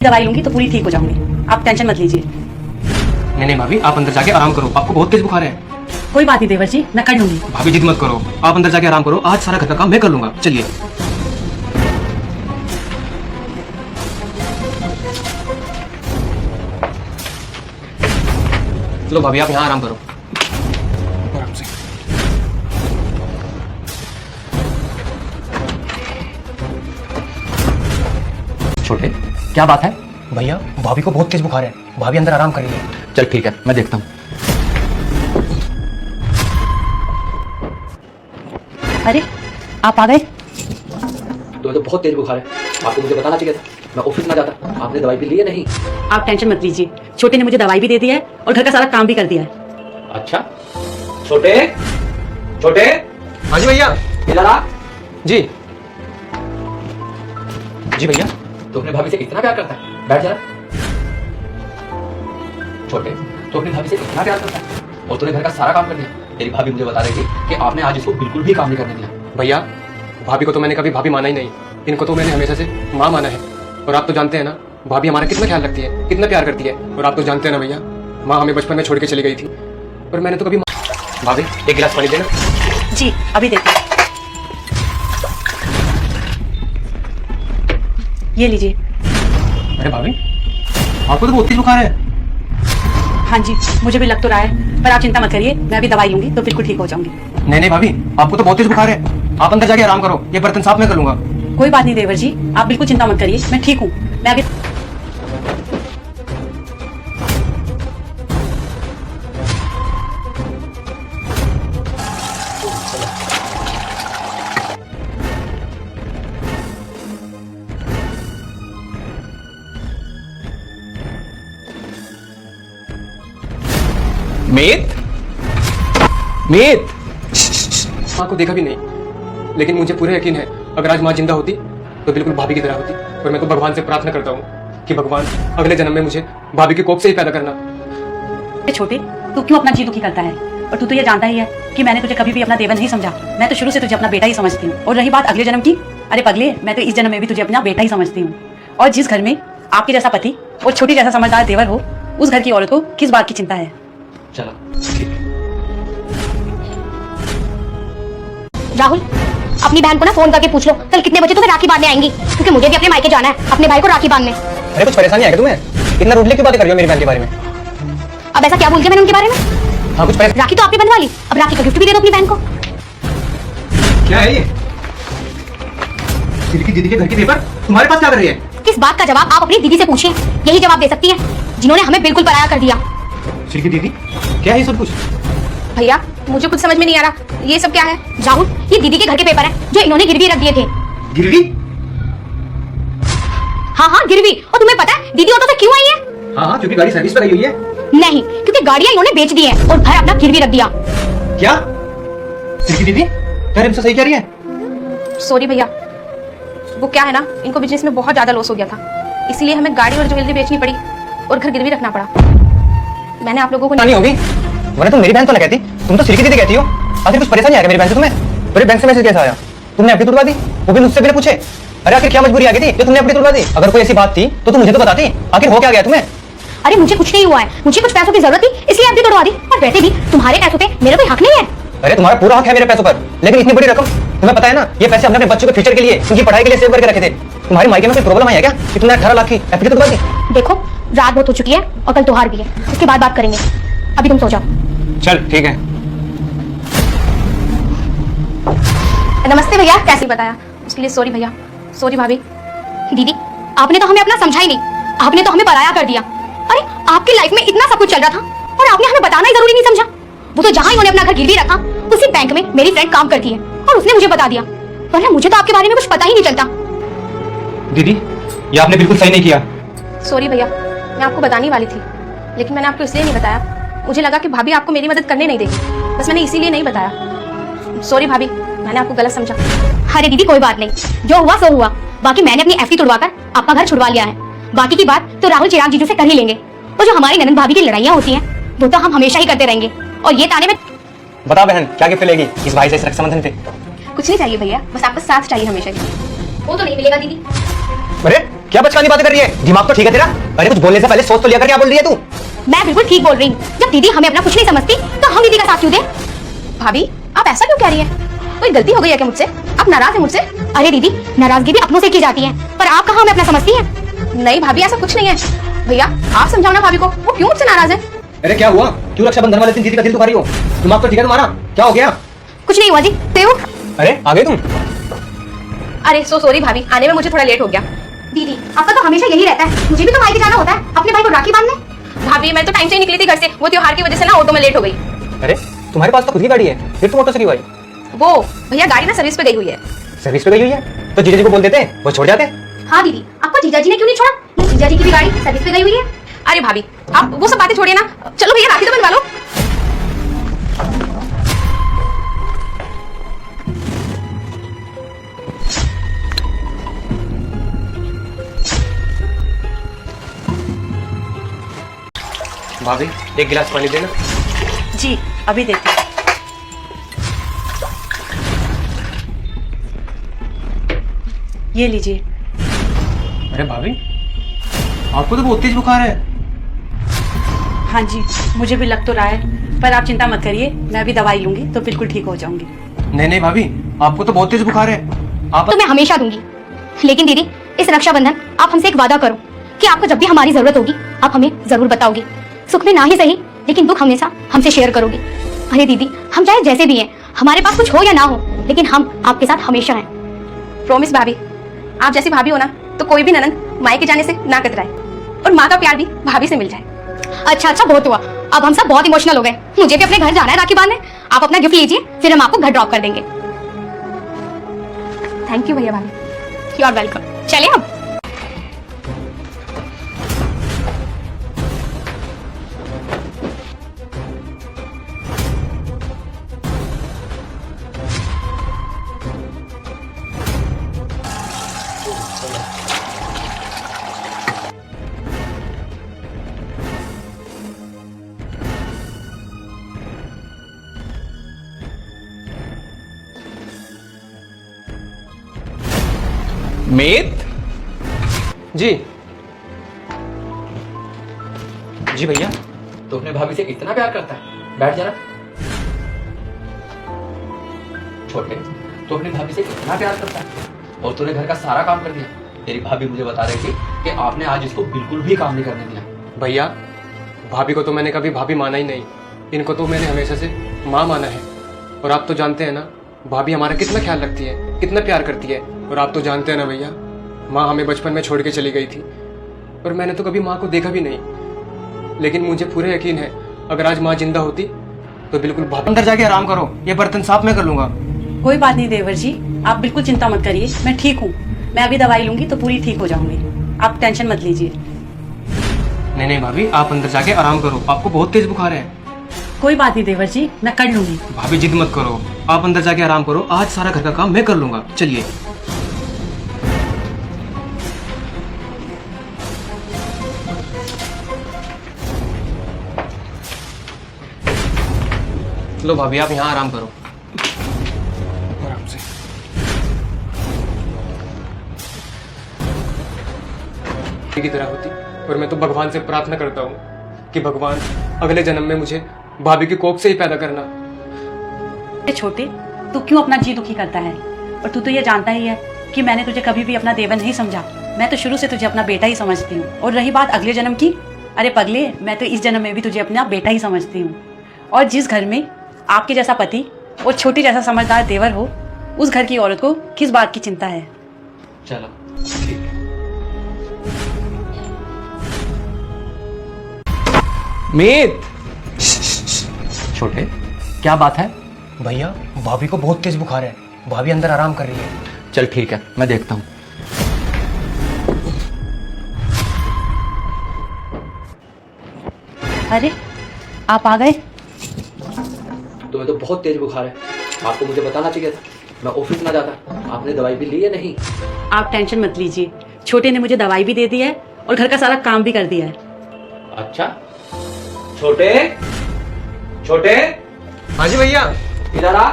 दवाई लूंगी तो पूरी ठीक हो जाऊंगी, आप टेंशन मत लीजिए। नहीं भाभी, आप अंदर जाके आराम करो, आपको बहुत तेज बुखार है। कोई बात नहीं देवर जी, मैं कर लूंगी। भाभी जिद मत करो, आप अंदर जाके आराम करो, आज सारा घर का काम मैं कर लूंगा। चलिए। चलो भाभी, आप यहाँ आराम करो आराम से। छोटे, क्या बात है? भैया, भाभी को बहुत तेज बुखार है, भाभी अंदर आराम कर रही है। चल ठीक है, मैं देखता हूँ। अरे आप आ गए? तो बहुत तेज बुखार है, आपको मुझे बताना चाहिए था, मैं ऑफिस ना जाता। आपने दवाई भी ली है? नहीं। आप टेंशन मत लीजिए, छोटे ने मुझे दवाई भी दे दी है और घर का सारा काम भी कर दिया है। अच्छा, छोटे छोटे। हाँ जी भैया। इधर आ। जी जी भैया। तू अपने भाभी से इतना प्यार करता है? बैठ जरा। छोटे, तू अपनी भाभी से इतना प्यार करता है और तूने घर का सारा काम कर दिया। तेरी भाभी मुझे बता रही थी कि आपने आज इसको बिल्कुल भी काम नहीं करने दिया। भैया, भाभी को तो मैंने कभी भाभी माना ही नहीं, इनको तो मैंने हमेशा से माँ माना है। और आप तो जानते हैं ना, भाभी हमारा कितना ख्याल रखती है, कितना प्यार करती है। और आप तो जानते हैं ना भैया, माँ हमें बचपन में छोड़ के चली गई थी, और मैंने तो कभी। भाभी, एक गिलास पानी देना। जी अभी देते हैं। ये लीजिए। अरे भाभी, आपको तो बहुत तेज बुखार है। हाँ जी, मुझे भी लग तो रहा है, पर आप चिंता मत करिए, मैं अभी दवाई लूंगी तो बिल्कुल ठीक हो जाऊंगी। नहीं भाभी, आपको तो बहुत तेज बुखार है, आप अंदर जाके आराम करो, ये बर्तन साफ मैं कर लूंगा। कोई बात नहीं देवर जी, आप बिल्कुल चिंता मत करिए, मैं ठीक हूँ। मैं अभी मीत, मीत। माँ को देखा भी नहीं, लेकिन मुझे पूरा यकीन है, अगर आज माँ जिंदा होती तो बिल्कुल भाभी की तरह होती। और मैं तो भगवान से प्रार्थना करता हूँ कि भगवान अगले जन्म में मुझे भाभी के कोख से ही पैदा करना। छोटे, तू क्यों अपना जी दुखी करता है? और तू तो ये जानता ही है कि मैंने तुझे कभी भी अपना देवर नहीं समझा, मैं तो शुरू से तुझे अपना बेटा ही समझती हूँ। और रही बात अगले जन्म की, अरे पगले, मैं तो इस जन्म में भी तुझे अपना बेटा ही समझती हूँ। और जिस घर में आपके जैसा पति और छोटी जैसा समझदार देवर हो, उस घर की औरत को किस बात की चिंता है? चलो। राहुल, अपनी बहन को ना फोन करके पूछ लो कल कितने बजे तुम्हें राखी बांधने आएंगी, क्योंकि मुझे भी अपने मायके जाना है अपने भाई को राखी बांधने। अरे कुछ परेशानी है क्या तुम्हें? इतना रूडली क्यों बातें कर रही हो मेरी बहन के बारे में? अब ऐसा क्या बोल दिया मैंने उनके बारे में? हाँ, कुछ राखी तो आपने बंधवा ली, अब राखी का गिफ्ट भी दे दो अपनी बहन को। क्या है ये? सिल्की दीदी के घर के पेपर तुम्हारे पास क्या कर रही है? इस बात का जवाब आप अपनी दीदी से पूछिए, यही जवाब दे सकती है, जिन्होंने हमें बिल्कुल पराया कर दिया। सिल्की दीदी, क्या है ये सब कुछ? भैया, मुझे कुछ समझ में नहीं आ रहा, ये सब क्या है? राहुल, ये दीदी के घर के पेपर है जो इन्होंने गिरवी रख दिए थे। गिरवी? हाँ, गिरवी। और तुम्हें पता है दीदी ऑटो से क्यों आई है? हाँ, क्योंकि गाड़ी सर्विस पर आई हुई है। नहीं, क्योंकि गाड़ियां इन्होंने बेच दी है और घर अपना गिरवी रख दिया। क्या? सिल्की दीदी क्या हमसे सही कह रही है? सॉरी भैया, वो क्या है ना, इनको बिजनेस में बहुत ज्यादा लॉस हो गया था, इसीलिए हमें गाड़ी और ज्वेलरी बेचनी पड़ी और घर गिरवी रखना पड़ा। मैंने आप लोगों को नहीं होगी, वरना तुम मेरी बहन तो ना कहती, तुम तो सिल्की दीदी कहती हो। आखिर कुछ परेशानी आ गई मेरी बहन से तुम्हें? मेरे बैंक से मैसेज कैसा आया? तुमने एफडी तुड़वा दी, वो भी मुझसे बिना पूछे। अरे आखिर क्या मजबूरी आ गई थी जो तुमने एफडी तुड़वा दी? अगर कोई ऐसी बात थी तो तुम मुझे तो बताती, आखिर हो क्या गया तुम्हें? अरे मुझे कुछ नहीं हुआ है, मुझे कुछ पैसों की जरूरत थी इसलिए एफडी तुड़वा दी, और वैसे भी तुम्हारे पैसों पे मेरा कोई हक नहीं है। अरे तुम्हारा पूरा हक है मेरे पैसों पर, लेकिन इतनी बड़ी रकम, तुम्हें पता है ना, ये पैसे हमने अपने बच्चों के फ्यूचर के लिए, उनकी पढ़ाई के लिए सेव करके रखे थे। तुम्हारी मायके में कोई प्रॉब्लम आई है क्या कि तुमने 18 लाख की एफडी तुड़वा दी? देखो, रात बहुत हो चुकी है और कल त्योहार भी है, उसके बाद बात करेंगे, अभी तुम सो जाओ। चल ठीक है। नमस्ते भैया, कैसे बताया उसके लिए सॉरी भैया, सॉरी भाभी। दीदी, आपने तो हमें अपना समझा ही नहीं, आपने तो हमें पराया कर दिया। अरे आपकी लाइफ में इतना सब कुछ चल रहा था और आपने हमें बताना ही जरूरी नहीं समझा। वो तो जहां इन्होंने अपना घर गिरवी रखा, उसी बैंक में मेरी फ्रेंड काम करती है और उसने मुझे बता दिया, वरना मुझे तो आपके बारे में कुछ पता ही नहीं चलता। दीदी, ये आपने बिल्कुल सही नहीं किया। सॉरी भैया, मैं आपको बताने वाली थी, लेकिन मैंने आपको इसलिए नहीं बताया, मुझे लगा कि भाभी आपको मेरी मदद करने नहीं देगी, बस मैंने इसीलिए नहीं बताया। सॉरी भाभी, मैंने आपको गलत समझा। अरे दीदी कोई बात नहीं, जो हुआ सो हुआ। बाकी मैंने अपनी एफडी तुड़वाकर आपका घर छुड़वा लिया है, बाकी की बात तो राहुल चिराग जीजू से कर ही लेंगे। और जो हमारी ननद भाभी की लड़ाइयाँ होती हैं वो तो हम हमेशा ही करते रहेंगे, और ये ताने में। बता बहन, क्या गिफ्ट लेगी इस भाई से इस रक्षाबंधन पे? कुछ नहीं चाहिए भैया, बस आपका साथ चाहिए हमेशा। वो तो नहीं मिलेगा दीदी। अरे क्या बचकानी बातें कर रही है? दिमाग तो ठीक है तेरा? अरे कुछ बोलने से पहले सोच तो लिया कर, क्या बोल रही है तू? मैं बिल्कुल ठीक बोल रही हूँ। जब दीदी हमें अपना कुछ नहीं समझती तो हम दीदी का साथ क्यों दें? भाभी आप ऐसा क्यों कह रही हैं? कोई गलती हो गई है क्या मुझसे? आप नाराज हैं मुझसे? अरे दीदी, नाराजगी भी अपनों से की जाती है, पर आप कहाँ हमें अपना समझती हैं? नहीं भाभी, ऐसा कुछ नहीं है। भैया आप समझाओ ना भाभी को, वो क्यों मुझसे नाराज है? अरे क्या हुआ? क्यों रक्षाबंधन वाले दिन दीदी का दिल दुखा रही हो? दिमाग तो ठीक है तुम्हारा? क्या हो गया? कुछ नहीं हुआ जी। देव, अरे आ गए तुम? अरे सॉरी भाभी, आने में मुझे थोड़ा लेट हो गया। दीदी आपका तो हमेशा यही रहता है, मुझे भी तो मायके जाना होता है अपने भाई को राखी बांधने। भाभी मैं तो टाइम से ही निकली थी घर से, वो त्योहार की वजह से ना ऑटो में लेट हो गई। अरे तुम्हारे पास तो खुद की गाड़ी है, फिर तुम ऑटो से क्यों आई? वो भैया गाड़ी ना सर्विस पे गई हुई है। सर्विस पे गई हुई है तो जीजा जी को बोल देते, वो छोड़ जाते। हाँ दीदी, आपको जीजा जी ने क्यों नहीं छोड़ा? ये जीजा जी की भी गाड़ी सर्विस पे गई हुई है। अरे भाभी आप वो सब बातें छोड़िए ना, चलो भैया राखी तो बनवा लो। भाभी एक गिलास पानी देना। जी अभी देती हूँ। ये लीजिए। अरे भाभी आपको तो बहुत तेज बुखार है। हाँ जी, मुझे भी लग तो रहा है, पर आप चिंता मत करिए, मैं अभी दवाई लूंगी तो बिल्कुल ठीक हो जाऊंगी। नहीं नहीं भाभी, आपको तो बहुत तेज बुखार है। आप तो मैं हमेशा दूंगी, लेकिन दीदी इस रक्षाबंधन आप हमसे एक वादा करो कि आपको जब भी हमारी जरूरत होगी आप हमें जरूर बताओगी। सुख में ना ही सही, लेकिन दुख हमेशा हमसे शेयर करोगी। अरे दीदी, हम चाहे जैसे भी हैं, हमारे पास कुछ हो या ना हो, लेकिन हम आपके साथ हमेशा हैं। प्रॉमिस भाभी, आप जैसी भाभी हो ना तो कोई भी ननद मायके जाने से ना कतराए, और माँ का प्यार भी भाभी से मिल जाए। अच्छा बहुत हुआ, अब हम सब बहुत इमोशनल हो गए। मुझे भी अपने घर जाना है राखी बांधने। आप अपना गिफ्ट लीजिए, फिर हम आपको घर ड्रॉप कर देंगे। थैंक यू भैया भाभी, यू आर वेलकम। चलिए अब। मीत जी जी भैया। तो अपने भाभी से इतना प्यार करता है? बैठ जाना। छोटे, तो अपनी भाभी से इतना प्यार करता है और तूने घर का सारा काम कर दिया। तेरी भाभी मुझे बता रही थी कि आपने आज इसको बिल्कुल भी काम नहीं करने दिया। भैया भाभी को तो मैंने कभी भाभी माना ही नहीं, इनको तो मैंने हमेशा से माँ माना है। और आप तो जानते हैं ना भाभी हमारा कितना ख्याल रखती है, कितना प्यार करती है। और आप तो जानते हैं ना भैया, माँ हमें बचपन में छोड़ के चली गई थी और मैंने तो कभी माँ को देखा भी नहीं। लेकिन मुझे पूरा यकीन है अगर आज माँ जिंदा होती तो बिल्कुल भाभी। अंदर जाके आराम करो, ये बर्तन साफ मैं कर लूंगा। कोई बात नहीं देवर जी, आप बिल्कुल चिंता मत करिए, मैं ठीक हूँ। मैं अभी दवाई लूंगी तो पूरी ठीक हो जाऊंगी, आप टेंशन मत लीजिए। नहीं नहीं भाभी, आप अंदर जाके आराम करो, आपको बहुत तेज बुखार है। कोई बात नहीं देवर जी, मैं कर लूंगी। भाभी जिद मत करो, आप अंदर जाके आराम करो, आज सारा घर का काम मैं कर लूंगा। चलिए। लो भाभी आप यहाँ आराम करो, आराम से। की तरह होती, और मैं तो भगवान से प्रार्थना करता हूँ कि भगवान अगले जन्म में मुझे भाभी की कोख से ही पैदा करना। ए छोटे, तू क्यों अपना जी दुखी करता है? और तू तो ये जानता ही है कि मैंने तुझे कभी भी अपना देवर नहीं समझा। मैं तो शुरू से तुझे अपना बेटा ही समझती हूँ। और रही बात अगले जन्म की, अरे पगले, मैं तो इस जन्म में भी तुझे अपना बेटा ही समझती हूँ। और जिस घर में आपके जैसा पति और छोटी जैसा समझदार देवर हो, उस घर की औरत को किस बात की चिंता है? चलो ठीक है। मीत, छोटे, क्या बात है? भैया भाभी को बहुत तेज बुखार है, भाभी अंदर आराम कर रही है। चल ठीक है, मैं देखता हूँ। अरे आप आ गए? तुम्हें तो बहुत तेज बुखार है, आपको मुझे बताना चाहिए था, मैं ऑफिस ना जाता। आपने दवाई भी ली है नहीं? आप टेंशन मत लीजिए, छोटे ने मुझे दवाई भी दे दी है और घर का सारा काम भी कर दिया है। अच्छा, छोटे छोटे, हाँ जी भैया। इधर आ।